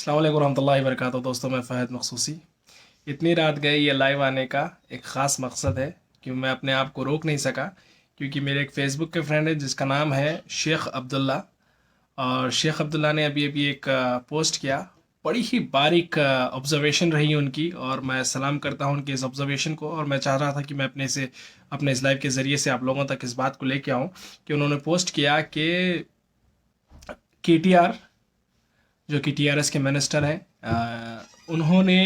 अस्सलाम वालेकुम रहमतुल्लाहि व बरकातहू। दोस्तों, मैं फ़हद मखसूसी। इतनी रात गए ये लाइव आने का एक ख़ास मकसद है कि मैं अपने आप को रोक नहीं सका, क्योंकि मेरे एक फ़ेसबुक के फ्रेंड है जिसका नाम है शेख अब्दुल्ला। और शेख अब्दुल्ला ने अभी अभी एक पोस्ट किया। बड़ी ही बारीक ऑब्जर्वेशन रही उनकी, और मैं सलाम करता हूँ उनके इस ऑब्जर्वेशन को। और मैं चाह रहा था कि मैं अपने इस लाइव के ज़रिए से आप लोगों तक इस बात को लेके आऊँ कि उन्होंने पोस्ट किया कि KTR, जो कि TRS के मिनिस्टर हैं, उन्होंने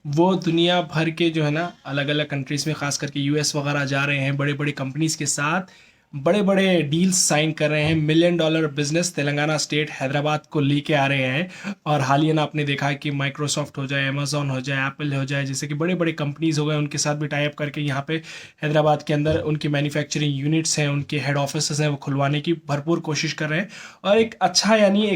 वो दुनिया भर के जो है ना अलग अलग कंट्रीज़ में, ख़ास करके US वगैरह जा रहे हैं, बड़े बड़े कंपनीज़ के साथ बड़े बड़े डील्स साइन कर रहे हैं। $1 million business Telangana state Hyderabad को लेके आ रहे हैं। और हालिया आपने देखा है कि माइक्रोसॉफ्ट हो जाए, अमेजोन हो जाए, एप्पल हो जाए, जैसे कि बड़े बड़े कंपनीज़ हो गए, उनके साथ भी टाई अप करके यहाँ पे हैदराबाद के अंदर उनकी मैन्युफैक्चरिंग यूनिट्स हैं, उनके हेड ऑफिस हैं, वो खुलवाने की भरपूर कोशिश कर रहे हैं। और एक अच्छा, यानी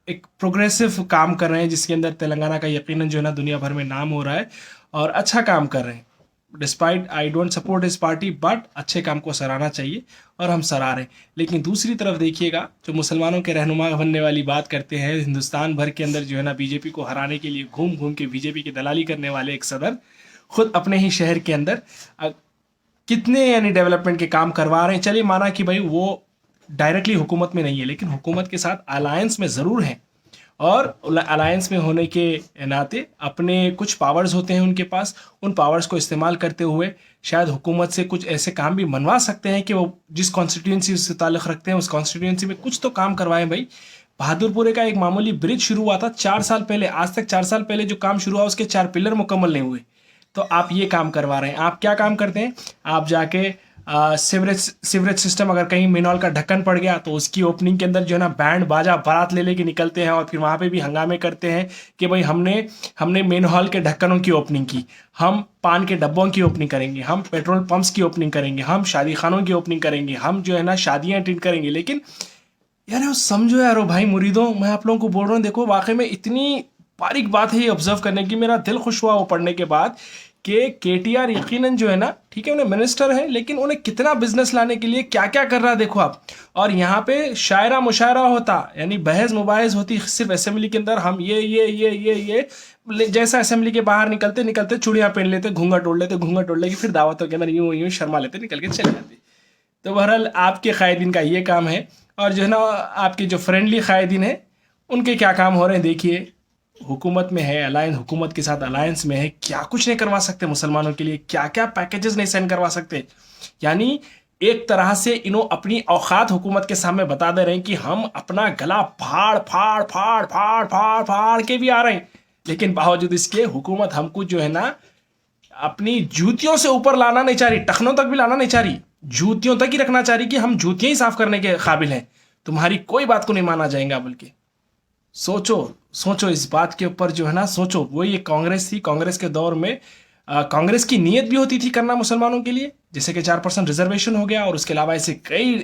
एक प्रोग्रेसिव काम कर रहे हैं, जिसके अंदर तेलंगाना का यकीनन जो है ना दुनिया भर में नाम हो रहा है, और अच्छा काम कर रहे हैं। डिस्पाइट आई डोंट सपोर्ट इस पार्टी, बट अच्छे काम को सराहना चाहिए, और हम सराह रहे हैं। लेकिन दूसरी तरफ देखिएगा, जो मुसलमानों के रहनुमा बनने वाली बात करते हैं, हिंदुस्तान भर के अंदर जो है ना बीजेपी को हराने के लिए घूम घूम के बीजेपी की दलाली करने वाले एक सदर, खुद अपने ही शहर के अंदर कितने यानी डेवलपमेंट के काम करवा रहे हैं। चलिए, माना कि भाई वो डायरेक्टली हुकूमत में नहीं है, लेकिन हुकूमत के साथ अलायंस में ज़रूर हैं। और अलायंस में होने के नाते अपने कुछ पावर्स होते हैं उनके पास। उन पावर्स को इस्तेमाल करते हुए शायद हुकूमत से कुछ ऐसे काम भी मनवा सकते हैं कि वो जिस कॉन्स्टिट्यूंसी से ताल्लुक़ रखते हैं उस कॉन्स्टिट्यूंसी में कुछ तो काम करवाएं भाई। बहादुरपुरे का एक मामूली ब्रिज शुरू हुआ था 4 साल पहले, आज तक 4 साल पहले जो काम शुरू हुआ उसके 4 पिलर मुकम्मल नहीं हुए। तो आप ये काम करवा रहे हैं। आप क्या काम करते हैं? आप जाके सीवरेज सिस्टम, अगर कहीं मेनॉल का ढक्कन पड़ गया तो उसकी ओपनिंग के अंदर जो है ना बैंड बाजा बारात ले लेके निकलते हैं, और फिर वहाँ पे भी हंगामे करते हैं कि भाई हमने हमने मेनहॉल के ढक्कनों की ओपनिंग की, हम पान के डब्बों की ओपनिंग करेंगे, हम पेट्रोल पंप्स की ओपनिंग करेंगे, हम शादी खानों की ओपनिंग करेंगे, हम जो है ना शादियाँ अटेंड करेंगे। लेकिन यार वो समझो यारो भाई मुरीदों, मैं आप लोगों को बोल रहा हूँ, देखो वाकई में इतनी बारीक बात है ये ऑब्जर्व करने की। मेरा दिल खुश हुआ वो पढ़ने के बाद कि KTR यकीनन जो है ना, ठीक है उन्हें मिनिस्टर है, लेकिन उन्हें कितना बिजनेस लाने के लिए क्या क्या कर रहा है देखो आप। और यहाँ पे शायरा मुशायरा होता, यानी बहस मुबाहिस होती सिर्फ असेंबली के अंदर। हम जैसा असेंबली के बाहर निकलते निकलते चूड़ियाँ पहन लेते, घूंघट ओढ़ लेते, घूंघट ओढ़ लेके फिर दावतों के अंदर यूं यूं शर्मा लेते, निकल के चले जाते। तो बहरहाल आपके कायदीन का ये काम है। और जो है ना आपके जो फ्रेंडली कायदीन है उनके क्या काम हो रहे हैं देखिए। हुकूमत में है, अलायंस, हुकूमत के साथ अलायंस में है, क्या कुछ नहीं करवा सकते मुसलमानों के लिए, क्या क्या पैकेजेस नहीं सेंड करवा सकते। यानी एक तरह से इन्हों अपनी औकात हुकूमत के सामने बता दे रहे हैं कि हम अपना गला फाड़ फाड़ फाड़ फाड़ फाड़ फाड़ के भी आ रहे हैं, लेकिन बावजूद इसके हुकूमत हमको जो है ना अपनी जूतियों से ऊपर लाना नहीं चाह रही, टखनों तक भी लाना नहीं चाह रही, जूतियों तक ही रखना चाह रही कि हम जूतियां ही साफ करने के काबिल हैं, तुम्हारी कोई बात को नहीं माना जाएगा। बल्कि सोचो, सोचो इस बात के ऊपर जो है ना, सोचो। वो ये कांग्रेस थी, कांग्रेस के दौर में कांग्रेस की नीयत भी होती थी करना मुसलमानों के लिए, जैसे कि 4% रिजर्वेशन हो गया, और उसके अलावा ऐसे कई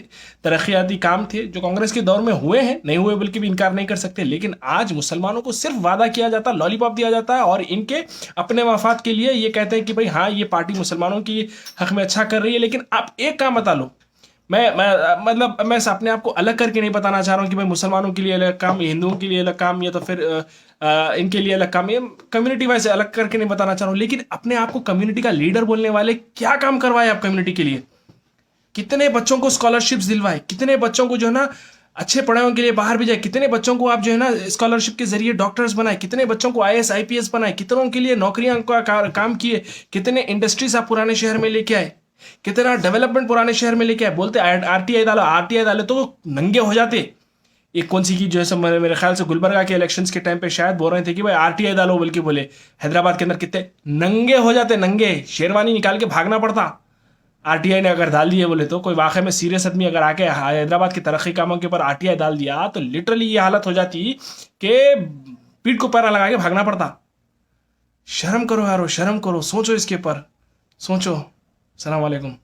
तरक्याती काम थे जो कांग्रेस के दौर में हुए हैं, नहीं हुए बल्कि भी इनकार नहीं कर सकते। लेकिन आज मुसलमानों को सिर्फ वादा किया जाता, लॉलीपॉप दिया जाता है, और इनके अपने मफाद के लिए ये कहते हैं कि भाई हाँ ये पार्टी मुसलमानों की हक में अच्छा कर रही है। लेकिन आप एक काम बता लो, मतलब मैं अपने आप को अलग करके नहीं बताना चाह रहा हूँ कि भाई मुसलमानों के लिए अलग काम, हिंदुओं के लिए अलग काम, या तो फिर इनके लिए अलग काम, ये कम्युनिटी वाइज अलग करके नहीं बताना चाह रहा हूँ। लेकिन अपने आप को कम्युनिटी का लीडर बोलने वाले क्या काम करवाए आप कम्युनिटी के लिए? कितने बच्चों को स्कॉलरशिप्स दिलवाए, कितने बच्चों को जो है ना अच्छे पढ़ाई के लिए बाहर भी जाए, कितने बच्चों को आप जो है ना स्कॉलरशिप के जरिए डॉक्टर्स बनाए, कितने बच्चों को IAS IPS बनाए, कितनों के लिए नौकरियां का काम किए, कितने इंडस्ट्रीज आप पुराने शहर में लेके आए, कितना डेवलपमेंट पुराने शहर में लेके आए। बोलते RTI डालो, RTI डालो तो नंगे हो जाते। एक कौन सी की जो है सब मेरे ख्याल से गुलबर्गा के इलेक्शंस के टाइम पे शायद बोल रहे थे कि भाई RTI डालो, बल्कि बोले हैदराबाद के अंदर कितने नंगे हो जाते, नंगे शेरवानी निकाल के भागना पड़ता। RTI ने अगर डाल दिए बोले तो, कोई वाकई में सीरियस आदमी अगर आके हैदराबाद की तरक्की कामों के ऊपर RTI डाल दिया तो लिटरली ये हालत हो जाती कि पीठ को पैरा लगा के भागना पड़ता। शर्म करो यारो, शर्म करो, सोचो इसके ऊपर, सोचो। सलाम वालेकुम।